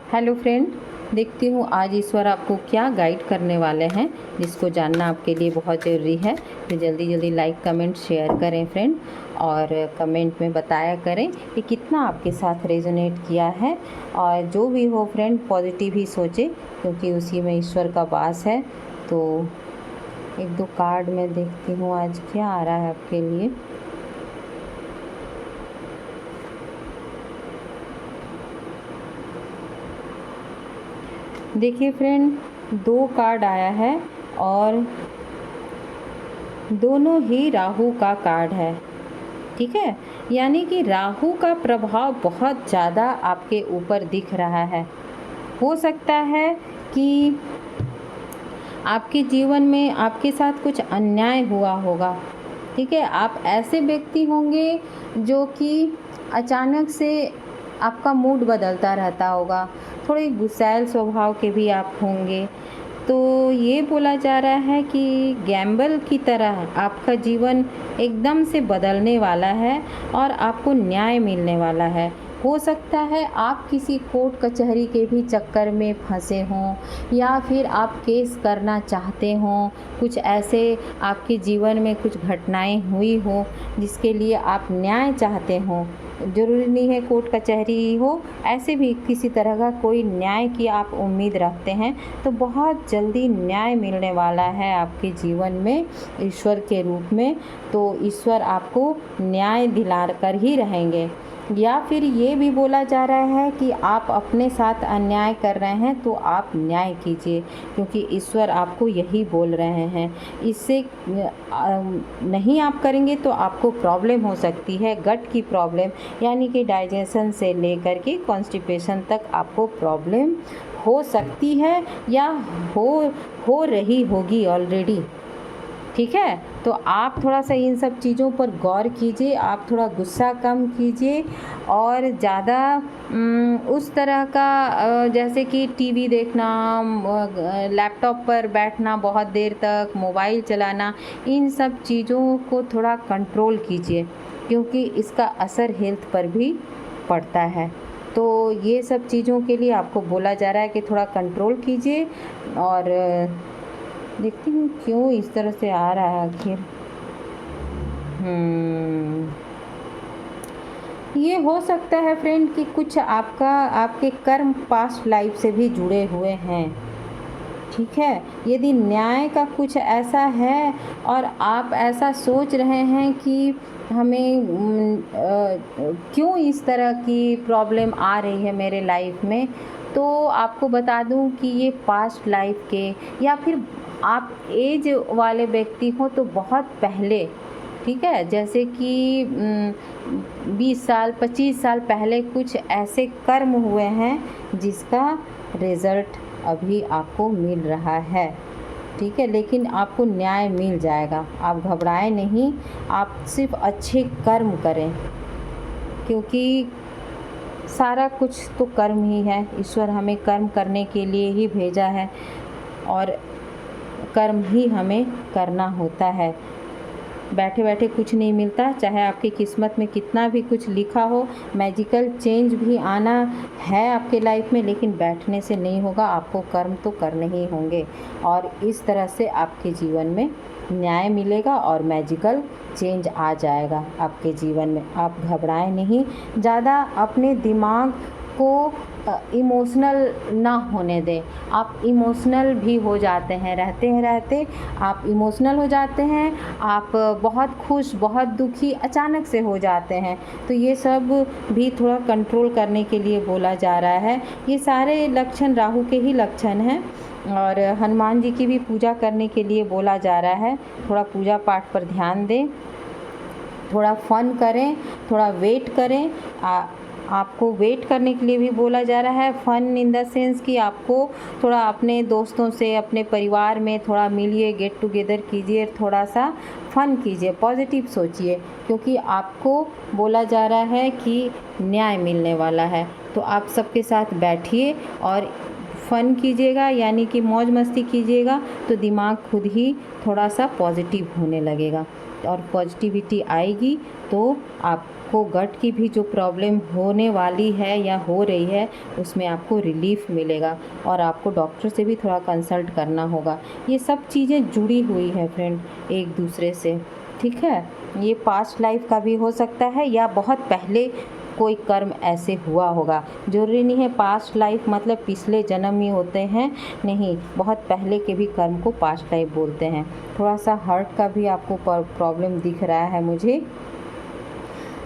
Hello friend, देखती हूँ आज ईश्वर आपको क्या गाइड करने वाले हैं, जिसको जानना आपके लिए बहुत ज़रूरी है। तो जल्दी जल्दी लाइक कमेंट शेयर करें फ्रेंड, और कमेंट में बताया करें कि कितना आपके साथ रेजोनेट किया है। और जो भी हो फ्रेंड, पॉजिटिव ही सोचे, क्योंकि उसी में ईश्वर का वास है। तो एक दो कार्ड मैं देखती हूँ आज क्या आ रहा है आपके लिए। देखिए फ्रेंड, दो कार्ड आया है और दोनों ही राहु का कार्ड है। ठीक है, यानी कि राहु का प्रभाव बहुत ज़्यादा आपके ऊपर दिख रहा है। हो सकता है कि आपके जीवन में आपके साथ कुछ अन्याय हुआ होगा। ठीक है, आप ऐसे व्यक्ति होंगे जो कि अचानक से आपका मूड बदलता रहता होगा, थोड़े गुस्सैल स्वभाव के भी आप होंगे। तो ये बोला जा रहा है कि गैम्बल की तरह आपका जीवन एकदम से बदलने वाला है और आपको न्याय मिलने वाला है। हो सकता है आप किसी कोर्ट कचहरी के भी चक्कर में फंसे हों, या फिर आप केस करना चाहते हों। कुछ ऐसे आपके जीवन में कुछ घटनाएं हुई हो जिसके लिए आप न्याय चाहते हों। ज़रूरी नहीं है कोर्ट कचहरी हो, ऐसे भी किसी तरह का कोई न्याय की आप उम्मीद रखते हैं, तो बहुत जल्दी न्याय मिलने वाला है आपके जीवन में ईश्वर के रूप में। तो ईश्वर आपको न्याय दिला कर ही रहेंगे। या फिर ये भी बोला जा रहा है कि आप अपने साथ अन्याय कर रहे हैं तो आप न्याय कीजिए, क्योंकि ईश्वर आपको यही बोल रहे हैं। इससे नहीं आप करेंगे तो आपको प्रॉब्लम हो सकती है, गट की प्रॉब्लम, यानी कि डाइजेशन से लेकर के कॉन्स्टिपेशन तक आपको प्रॉब्लम हो सकती है या हो रही होगी ऑलरेडी। ठीक है, तो आप थोड़ा सा इन सब चीज़ों पर गौर कीजिए, आप थोड़ा गुस्सा कम कीजिए और ज़्यादा उस तरह का जैसे कि टीवी देखना, लैपटॉप पर बैठना बहुत देर तक, मोबाइल चलाना, इन सब चीज़ों को थोड़ा कंट्रोल कीजिए, क्योंकि इसका असर हेल्थ पर भी पड़ता है। तो ये सब चीज़ों के लिए आपको बोला जा रहा है कि थोड़ा कंट्रोल कीजिए। और देखती हूँ क्यों इस तरह से आ रहा है आखिर। ये हो सकता है फ्रेंड कि कुछ आपके कर्म पास्ट लाइफ से भी जुड़े हुए हैं। ठीक है, यदि न्याय का कुछ ऐसा है और आप ऐसा सोच रहे हैं कि हमें क्यों इस तरह की प्रॉब्लम आ रही है मेरे लाइफ में, तो आपको बता दूं कि ये पास्ट लाइफ के, या फिर आप एज वाले व्यक्ति हो तो बहुत पहले, ठीक है, जैसे कि 20 साल 25 साल पहले कुछ ऐसे कर्म हुए हैं जिसका रिज़ल्ट अभी आपको मिल रहा है। ठीक है, लेकिन आपको न्याय मिल जाएगा, आप घबराएं नहीं, आप सिर्फ अच्छे कर्म करें, क्योंकि सारा कुछ तो कर्म ही है। ईश्वर हमें कर्म करने के लिए ही भेजा है और कर्म ही हमें करना होता है। बैठे बैठे कुछ नहीं मिलता, चाहे आपकी किस्मत में कितना भी कुछ लिखा हो, मैजिकल चेंज भी आना है आपके लाइफ में, लेकिन बैठने से नहीं होगा, आपको कर्म तो करने ही होंगे। और इस तरह से आपके जीवन में न्याय मिलेगा और मैजिकल चेंज आ जाएगा आपके जीवन में। आप घबराएं नहीं, ज़्यादा अपने दिमाग को इमोशनल ना होने दें। आप इमोशनल भी हो जाते हैं, रहते आप इमोशनल हो जाते हैं, आप बहुत खुश बहुत दुखी अचानक से हो जाते हैं। तो ये सब भी थोड़ा कंट्रोल करने के लिए बोला जा रहा है। ये सारे लक्षण राहु के ही लक्षण हैं। और हनुमान जी की भी पूजा करने के लिए बोला जा रहा है। थोड़ा पूजा पाठ पर ध्यान दें, थोड़ा फन करें, थोड़ा वेट करें। आपको वेट करने के लिए भी बोला जा रहा है। फ़न इन द सेंस कि आपको थोड़ा अपने दोस्तों से, अपने परिवार में थोड़ा मिलिए, गेट टुगेदर कीजिए, थोड़ा सा फ़न कीजिए, पॉजिटिव सोचिए, क्योंकि आपको बोला जा रहा है कि न्याय मिलने वाला है। तो आप सबके साथ बैठिए और फ़न कीजिएगा, यानी कि मौज मस्ती कीजिएगा, तो दिमाग खुद ही थोड़ा सा पॉजिटिव होने लगेगा और पॉजिटिविटी आएगी तो आप आपको गट की भी जो प्रॉब्लम होने वाली है या हो रही है उसमें आपको रिलीफ मिलेगा और आपको डॉक्टर से भी थोड़ा कंसल्ट करना होगा। ये सब चीज़ें जुड़ी हुई है फ्रेंड एक दूसरे से, ठीक है। ये पास्ट लाइफ का भी हो सकता है या बहुत पहले कोई कर्म ऐसे हुआ होगा। ज़रूरी नहीं है पास्ट लाइफ मतलब पिछले जन्म ही होते हैं, नहीं, बहुत पहले के भी कर्म को पास्ट लाइफ बोलते हैं। थोड़ा सा हार्ट का भी आपको प्रॉब्लम दिख रहा है मुझे।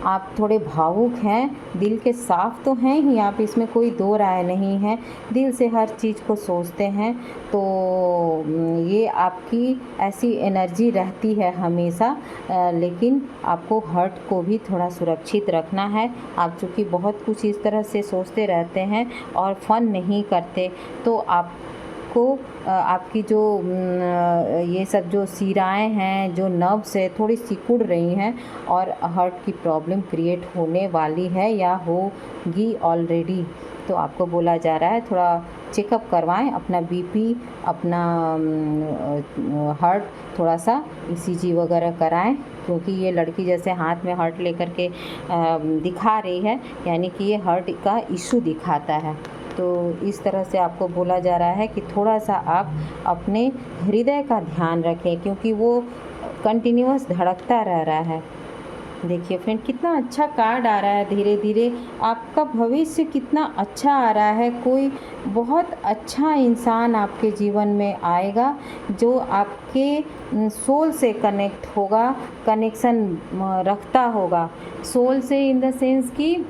आप थोड़े भावुक हैं, दिल के साफ़ तो हैं ही आप, इसमें कोई दो राय नहीं है, दिल से हर चीज़ को सोचते हैं। तो ये आपकी ऐसी एनर्जी रहती है हमेशा, लेकिन आपको हार्ट को भी थोड़ा सुरक्षित रखना है। आप चूँकि बहुत कुछ इस तरह से सोचते रहते हैं और फन नहीं करते, तो आपकी जो ये सब जो शिराएँ हैं, जो नर्व्स है, थोड़ी सिकुड़ रही हैं और हार्ट की प्रॉब्लम क्रिएट होने वाली है या होगी ऑलरेडी। तो आपको बोला जा रहा है थोड़ा चेकअप करवाएं, अपना बीपी, अपना हार्ट थोड़ा सा ईसीजी वगैरह कराएं, क्योंकि ये लड़की जैसे हाथ में हार्ट लेकर के दिखा रही है, यानी कि ये हार्ट का इशू दिखाता है। तो इस तरह से आपको बोला जा रहा है कि थोड़ा सा आप अपने हृदय का ध्यान रखें, क्योंकि वो कंटिन्यूअस धड़कता रह रहा है। देखिए फ्रेंड कितना अच्छा कार्ड आ रहा है, धीरे धीरे आपका भविष्य कितना अच्छा आ रहा है। कोई बहुत अच्छा इंसान आपके जीवन में आएगा जो आपके सोल से कनेक्ट होगा, कनेक्शन रखता होगा सोल से, इन द सेंस कि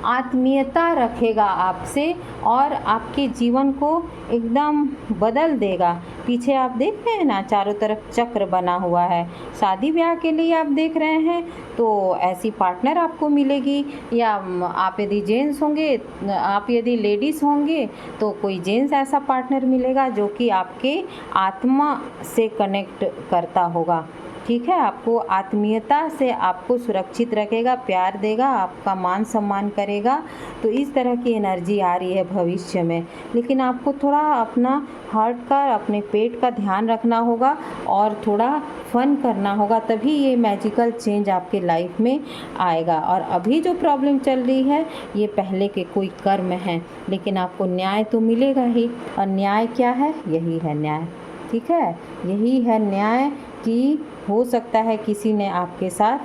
आत्मीयता रखेगा आपसे और आपके जीवन को एकदम बदल देगा। पीछे आप देख रहे हैं ना, चारों तरफ चक्र बना हुआ है। शादी ब्याह के लिए आप देख रहे हैं तो ऐसी पार्टनर आपको मिलेगी, या आप यदि जेंट्स होंगे, आप यदि लेडीज़ होंगे तो कोई जेंट्स ऐसा पार्टनर मिलेगा जो कि आपके आत्मा से कनेक्ट करता होगा, ठीक है। आपको आत्मीयता से आपको सुरक्षित रखेगा, प्यार देगा, आपका मान सम्मान करेगा। तो इस तरह की एनर्जी आ रही है भविष्य में, लेकिन आपको थोड़ा अपना हार्ट का, अपने पेट का ध्यान रखना होगा और थोड़ा फन करना होगा, तभी ये मैजिकल चेंज आपके लाइफ में आएगा। और अभी जो प्रॉब्लम चल रही है ये पहले के कोई कर्म हैं, लेकिन आपको न्याय तो मिलेगा ही। और न्याय क्या है? यही है न्याय, ठीक है। यही है न्याय कि हो सकता है किसी ने आपके साथ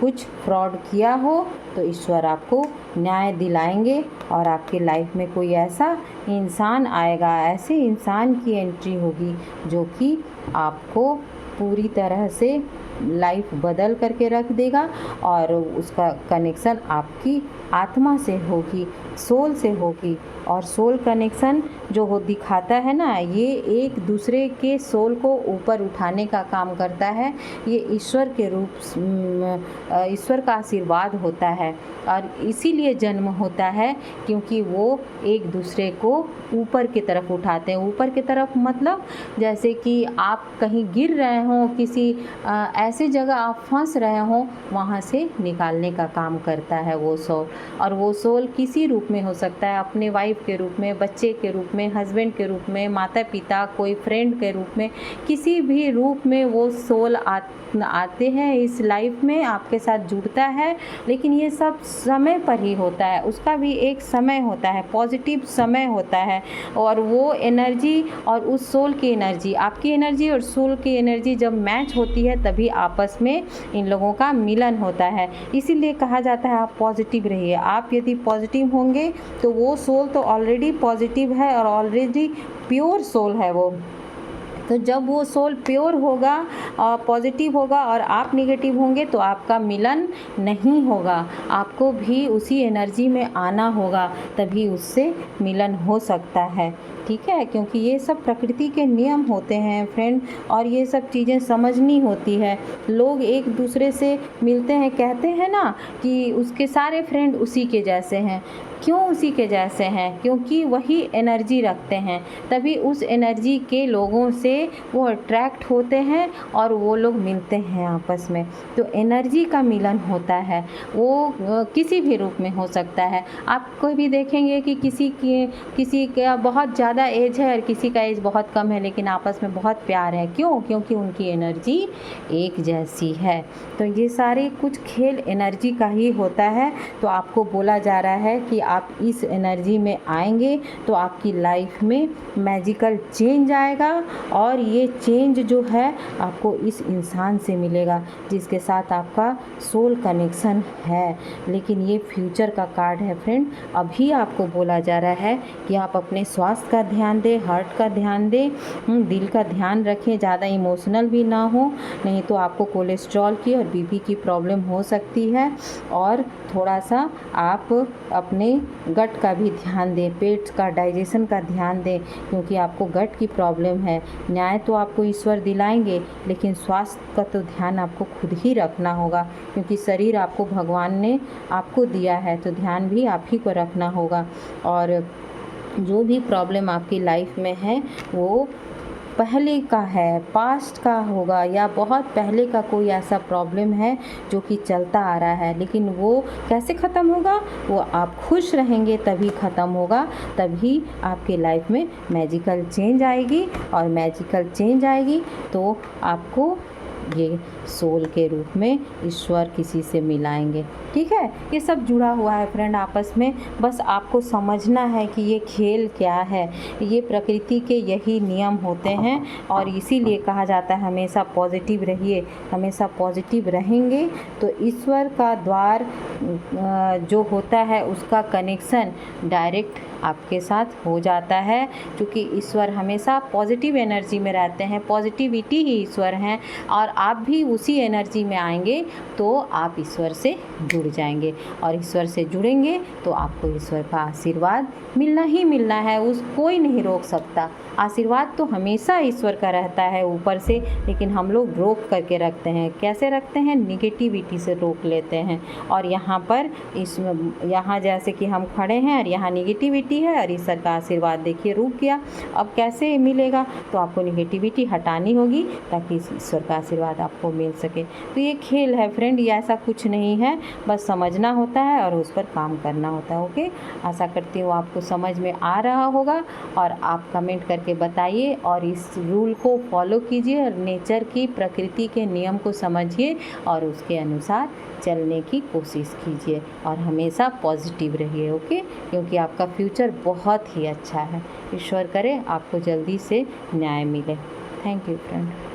कुछ फ्रॉड किया हो तो ईश्वर आपको न्याय दिलाएंगे और आपके लाइफ में कोई ऐसा इंसान आएगा, ऐसे इंसान की एंट्री होगी जो कि आपको पूरी तरह से लाइफ बदल करके रख देगा और उसका कनेक्शन आपकी आत्मा से होगी, सोल से होगी। और सोल कनेक्शन जो हो दिखाता है ना, ये एक दूसरे के सोल को ऊपर उठाने का काम करता है। ये ईश्वर के रूप, ईश्वर का आशीर्वाद होता है और इसीलिए जन्म होता है, क्योंकि वो एक दूसरे को ऊपर की तरफ उठाते हैं। ऊपर की तरफ मतलब जैसे कि आप कहीं गिर रहे हों, किसी ऐसी जगह आप फंस रहे हों, वहाँ से निकालने का काम करता है वो सोल। और वो सोल किसी रूप में हो सकता है, अपने वाइफ के रूप में, बच्चे के रूप में, हस्बैंड के रूप में, माता पिता, कोई फ्रेंड के रूप में, किसी भी रूप में वो सोल आते हैं इस लाइफ में, आपके साथ जुड़ता है। लेकिन ये सब समय पर ही होता है, उसका भी एक समय होता है, पॉजिटिव समय होता है। और वो एनर्जी और उस सोल की एनर्जी, आपकी एनर्जी और सोल की एनर्जी जब मैच होती है तभी आपस में इन लोगों का मिलन होता है। इसीलिए कहा जाता है आप पॉजिटिव रहिए। आप यदि पॉजिटिव होंगे तो वो सोल तो ऑलरेडी पॉजिटिव है और ऑलरेडी प्योर सोल है वो। तो जब वो सोल प्योर होगा और पॉजिटिव होगा और आप नेगेटिव होंगे तो आपका मिलन नहीं होगा, आपको भी उसी एनर्जी में आना होगा, तभी उससे मिलन हो सकता है, ठीक है। क्योंकि ये सब प्रकृति के नियम होते हैं फ्रेंड, और ये सब चीज़ें समझनी होती है। लोग एक दूसरे से मिलते हैं, कहते हैं ना कि उसके सारे फ्रेंड उसी के जैसे हैं। क्यों उसी के जैसे हैं? क्योंकि वही एनर्जी रखते हैं, तभी उस एनर्जी के लोगों से वो अट्रैक्ट होते हैं और वो लोग मिलते हैं आपस में। तो एनर्जी का मिलन होता है, वो किसी भी रूप में हो सकता है। आप कोई भी देखेंगे कि किसी का बहुत ज़्यादा एज है और किसी का एज बहुत कम है, लेकिन आपस में बहुत प्यार है। क्यों? क्योंकि उनकी एनर्जी एक जैसी है। तो ये सारे कुछ खेल एनर्जी का ही होता है। तो आपको बोला जा रहा है कि आप इस एनर्जी में आएंगे तो आपकी लाइफ में मैजिकल चेंज आएगा, और ये चेंज जो है आपको इस इंसान से मिलेगा जिसके साथ आपका सोल कनेक्शन है। लेकिन ये फ्यूचर का कार्ड है फ्रेंड। अभी आपको बोला जा रहा है कि आप अपने स्वास्थ्य का ध्यान दें, हार्ट का ध्यान दें, दिल का ध्यान रखें, ज़्यादा इमोशनल भी ना हो, नहीं तो आपको कोलेस्ट्रॉल की और बीपी की प्रॉब्लम हो सकती है। और थोड़ा सा आप अपने गट का भी ध्यान दें, पेट का डाइजेशन का ध्यान दें, क्योंकि आपको गट की प्रॉब्लम है। न्याय तो आपको ईश्वर दिलाएंगे, लेकिन स्वास्थ्य का तो ध्यान आपको खुद ही रखना होगा, क्योंकि शरीर आपको भगवान ने आपको दिया है, तो ध्यान भी आप ही को रखना होगा। और जो भी प्रॉब्लम आपकी लाइफ में है वो पहले का है, पास्ट का होगा, या बहुत पहले का कोई ऐसा प्रॉब्लम है जो कि चलता आ रहा है। लेकिन वो कैसे ख़त्म होगा? वो आप खुश रहेंगे तभी ख़त्म होगा, तभी आपके लाइफ में मैजिकल चेंज आएगी। और मैजिकल चेंज आएगी तो आपको ये सोल के रूप में ईश्वर किसी से मिलाएंगे। ठीक है, ये सब जुड़ा हुआ है फ्रेंड आपस में। बस आपको समझना है कि ये खेल क्या है, ये प्रकृति के यही नियम होते हैं। और इसीलिए कहा जाता है हमेशा पॉजिटिव रहिए। हमेशा पॉजिटिव रहेंगे तो ईश्वर का द्वार जो होता है उसका कनेक्शन डायरेक्ट आपके साथ हो जाता है, क्योंकि ईश्वर हमेशा पॉजिटिव एनर्जी में रहते हैं, पॉजिटिविटी ही ईश्वर हैं। और आप भी उसी एनर्जी में आएंगे तो आप ईश्वर से जुड़ जाएंगे, और ईश्वर से जुड़ेंगे तो आपको ईश्वर का आशीर्वाद मिलना ही मिलना है। कोई नहीं रोक सकता। आशीर्वाद तो हमेशा ईश्वर का रहता है ऊपर से, लेकिन हम लोग रोक करके रखते हैं। कैसे रखते हैं? निगेटिविटी से रोक लेते हैं। और यहाँ पर यहाँ जैसे कि हम खड़े हैं और यहाँ निगेटिविटी है, और ईश्वर का आशीर्वाद देखिए रुक गया। अब कैसे मिलेगा? तो आपको निगेटिविटी हटानी होगी ताकि ईश्वर का आशीर्वाद आपको मिल सके। तो ये खेल है फ्रेंड, ये ऐसा कुछ नहीं है, बस समझना होता है और उस पर काम करना होता है। ओके, आशा करती हूँ आपको समझ में आ रहा होगा, और आप कमेंट करके बताइए और इस रूल को फॉलो कीजिए और नेचर की, प्रकृति के नियम को समझिए और उसके अनुसार चलने की कोशिश कीजिए, और हमेशा पॉजिटिव रहिए। ओके, क्योंकि आपका फ्यूचर बहुत ही अच्छा है। ईश्वर करे आपको जल्दी से न्याय मिले। Thank you friend.